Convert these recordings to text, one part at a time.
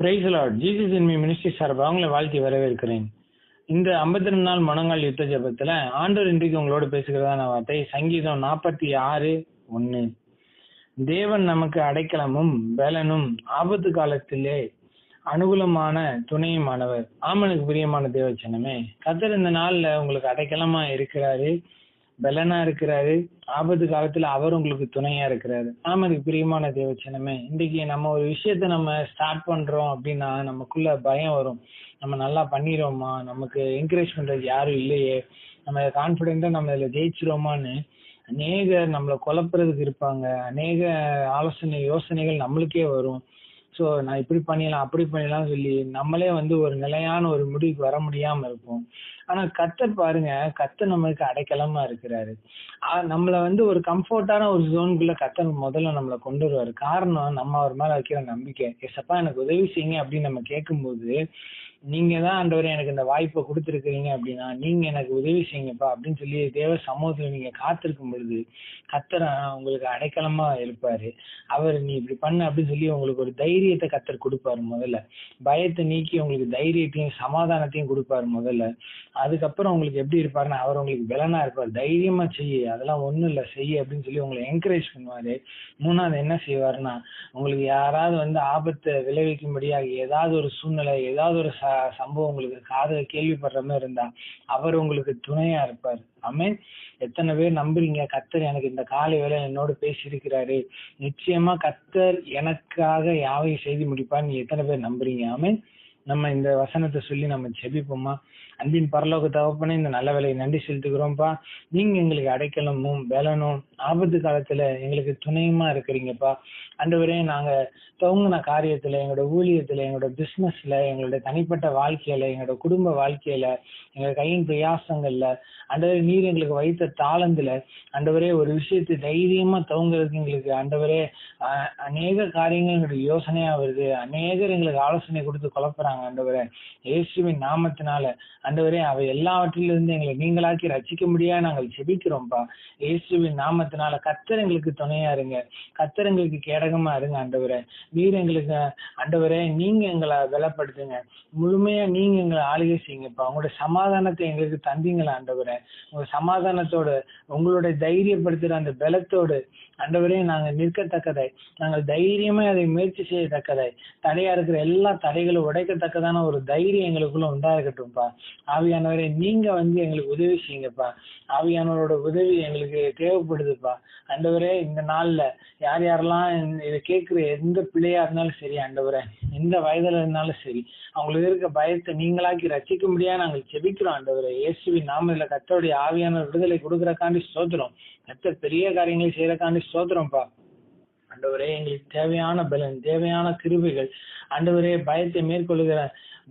Price lord. Jesus in me ministry சார்பாக உங்களை வாழ்த்தி வரவேற்கிறேன். இந்த 52 நாள் முழங்கால் யுத்த ஜெபத்துல ஆண்டவர் இன்றைக்கு உங்களோட பேசுகிறதான வார்த்தை சங்கீதம் 46:1. தேவன் நமக்கு அடைக்கலமும் பலனும் ஆபத்து காலத்திலே அனுகூலமான துணையுமானவர். ஆமனுக்கு பிரியமான தேவச்சனமே, கர்த்தர் இந்த நாள்ல உங்களுக்கு அடைக்கலமா இருக்கிறாரு, பலனா இருக்கிறாரு, ஆபத்து காலத்துல அவர் உங்களுக்கு துணையா இருக்கிறாரு. ஆமனுக்கு பிரியமான தேவச்சனமே, இன்னைக்கு நம்ம ஒரு விஷயத்த நம்ம ஸ்டார்ட் பண்றோம் அப்படின்னா நமக்குள்ள பயம் வரும். நம்ம நல்லா பண்ணிடுவோமா, நமக்கு என்கரேஜ் பண்றது யாரும் இல்லையே, நம்ம கான்பிடென்டா நம்ம இதுல ஜெயிச்சிருவோமான்னு அநேக நம்மளை குழப்புறதுக்கு இருப்பாங்க. அநேக யோசனைகள் நம்மளுக்கே வரும். ஸோ நான் இப்படி பண்ணிடலாம் அப்படி பண்ணிடலாம் சொல்லி நம்மளே ஒரு நிலையான ஒரு முடிவுக்கு வர முடியாம இருப்போம். ஆனா கர்த்தர் பாருங்க, கர்த்தர் நம்மளுக்கு அடைக்கலமா இருக்கிறாரு. நம்மள ஒரு கம்ஃபர்டான ஒரு ஜோனுக்குள்ள கர்த்தர் முதல்ல நம்மளை கொண்டு வருவாரு. காரணம் நம்ம அவர் மேல வைக்கிற நம்பிக்கை. ஏசப்பா எனக்கு உதவி செய்யுங்க அப்படின்னு நம்ம கேட்கும்போது, நீங்க தான் ஆண்டவரே எனக்கு இந்த வாய்ப்பை கொடுத்துருக்கிறீங்க அப்படின்னா நீங்க எனக்கு உதவி செய்யுங்கப்பா அப்படின்னு சொல்லி தேவ சமூகத்துல நீங்க காத்திருக்கும் பொழுது கர்த்தர் உங்களுக்கு அடைக்கலமா இருப்பாரு. அவர் நீ இப்படி பண்ண அப்படின்னு சொல்லி உங்களுக்கு ஒரு தைரியத்தை கர்த்தர் கொடுப்பாரு. முதல்ல பயத்தை நீக்கி உங்களுக்கு தைரியத்தையும் சமாதானத்தையும் கொடுப்பாரு முதல்ல. அதுக்கப்புறம் உங்களுக்கு எப்படி இருப்பாருன்னா, அவர் உங்களுக்கு பலனா இருப்பார். தைரியமா செய்ய, அதெல்லாம் ஒண்ணும் இல்லை செய்ய அப்படின்னு சொல்லி உங்களை என்கரேஜ் பண்ணுவாரு. மூணாவது என்ன செய்வாருன்னா, உங்களுக்கு யாராவது ஆபத்தை விளைவிக்கும்படியாக ஏதாவது ஒரு சூழ்நிலை, ஏதாவது ஒரு சம்பவம் உங்களுக்கு காதுல கேள்விப்படுற மாதிரி இருந்தா அவர் உங்களுக்கு துணையா இருப்பார். ஆமென். எத்தனை பேர் நம்புறீங்க கர்த்தர் எனக்கு இந்த காலை வேளை என்னோட பேசியிருக்கிறாரு, நிச்சயமா கர்த்தர் எனக்காக யாவையும் செய்து முடிப்பார், நீ எத்தனை பேர் நம்புறீங்க? ஆமென். நம்ம இந்த வசனத்தை சொல்லி நம்ம ஜெபிப்போமா? அன்பின் பரலோக தகப்பனே, இந்த நல்ல வேலையை நன்றி செலுத்துக்கிறோம்ப்பா. நீங்க எங்களுக்கு அடைக்கலமும் பலனும் ஆபத்து காலத்துல எங்களுக்கு துணையுமா இருக்கிறீங்கப்பா. ஆண்டவரே, நாங்க துவங்கின காரியத்துல, எங்களோட ஊழியத்துல, எங்களோட பிசினஸ்ல, எங்களோட தனிப்பட்ட வாழ்க்கையில, எங்களோட குடும்ப வாழ்க்கையில, எங்க கையின் பிரயாசங்கள்ல, ஆண்டவரே நீர் எங்களுக்கு வைத்த தாளந்துல ஆண்டவரே ஒரு விஷயத்தை தைரியமா துவங்குறதுக்கு எங்களுக்கு ஆண்டவரே அநேக காரியங்கள் எங்களுக்கு யோசனையா வருது. அநேகர் எங்களுக்கு ஆலோசனை கொடுத்து குழப்புறாங்க. ஆண்டவரே இயேசுவின் நாமத்தினால ஆண்டவரே அவை எல்லாவற்றிலிருந்து எங்களை நீங்களாக்கி ரட்சிக்க முடியாது நாங்கள் ஜெபிக்கிறோம்ப்பா. இயேசுவின் நாமத்தினால கர்த்தர் எங்களுக்கு துணையா இருங்க, கர்த்தர் எங்களுக்கு கேடகமா இருங்க. ஆண்டவரே நீர் எங்களுக்கு ஆண்டவரே நீங்க எங்களை பலப்படுத்துங்க, முழுமையா நீங்க எங்களை ஆளுகை செய்யுங்கப்பா. உங்களுடைய சமாதானத்தை எங்களுக்கு தந்தீங்களா ஆண்டவரே, உங்க சமாதானத்தோடு உங்களுடைய தைரியப்படுத்துற அந்த பலத்தோடு ஆண்டவரே நாங்க நிற்கத்தக்கதை, நாங்கள் தைரியமா அதை முயற்சி செய்யத்தக்கதை, தடையா இருக்கிற எல்லா தடைகளும் உடைக்கத்தக்கதான ஒரு தைரியம் எங்களுக்குள்ள உண்டா இருக்கட்டும்ப்பா. ஆவியானவரே நீங்க எங்களுக்கு உதவி செய்யுங்கப்பா. ஆவியானவரோட உதவி எங்களுக்கு தேவைப்படுதுப்பா. ஆண்டவரே இந்த நாள்ல யார் யாரெல்லாம் இதை கேட்கிற எந்த பிள்ளையா இருந்தாலும் சரி ஆண்டவரே, எந்த வயதுல இருந்தாலும் சரி, அவங்களுக்கு இருக்க பயத்தை நீங்களாக்கி ரட்சிக்க முடியாது நாங்கள் ஜெபிக்கிறோம். ஆண்டவரே இயேசுவின் நாமத்துல கர்த்தருடைய ஆவியான விடுதலை கொடுக்கறக்காண்டி ஸ்தோத்திரம். கர்த்தர் பெரிய காரியங்களை செய்யறக்காண்டி ஸ்தோத்திரம்ப்பா. ஆண்டவரே எங்களுக்கு தேவையான பலன், தேவையான கிருபைகள் ஆண்டவரே, பயத்தை மேற்கொள்ளுகிற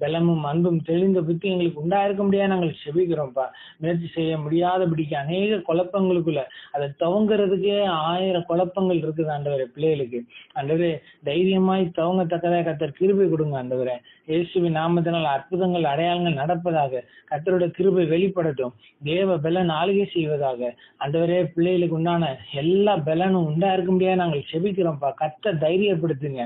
பலமும் அன்பும் தெளிந்த புத்தி எங்களுக்கு உண்டாயிருக்க முடியாது நாங்கள் செபிக்கிறோம்ப்பா. முயற்சி செய்ய முடியாதபடிக்கு அநேக குழப்பங்களுக்குள்ள அதை துவங்குறதுக்கே 1000 குழப்பங்கள் இருக்குது ஆண்டவரே பிள்ளைகளுக்கு. ஆண்டவரே தைரியமாய் துவங்கத்தக்கதா கர்த்தர் கிருபை கொடுங்க ஆண்டவரே. இயேசுவின் நாமத்தினால் அற்புதங்கள் அடையாளங்கள் நடப்பதாக, கர்த்தரோட கிருபை வெளிப்படட்டும், தேவ பலன் ஆளுகை செய்வதாக. ஆண்டவரே பிள்ளைகளுக்கு உண்டான எல்லா பலனும் உண்டாயிருக்க முடியாது நாங்கள் செபிக்கிறோம்ப்பா. கர்த்தர் தைரியப்படுத்துங்க,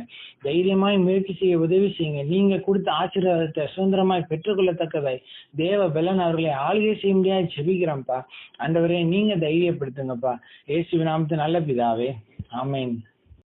தைரியமாய் முயற்சி செய்ய உதவி செய்யுங்க. நீங்க கொடுத்த ஆசீர்வாதத்தை சுதந்திரமாய் பெற்றுக்கொள்ளத்தக்கதாய் தேவ பலன் அவர்களை ஆளுகை செய்ய முடியாது ஜெபிக்கிறோம்ப்பா. ஆண்டவரே நீங்க தைரியப்படுத்துங்கப்பா. இயேசுவின் நாமத்தில் நல்ல பிதாவே, ஆமென்.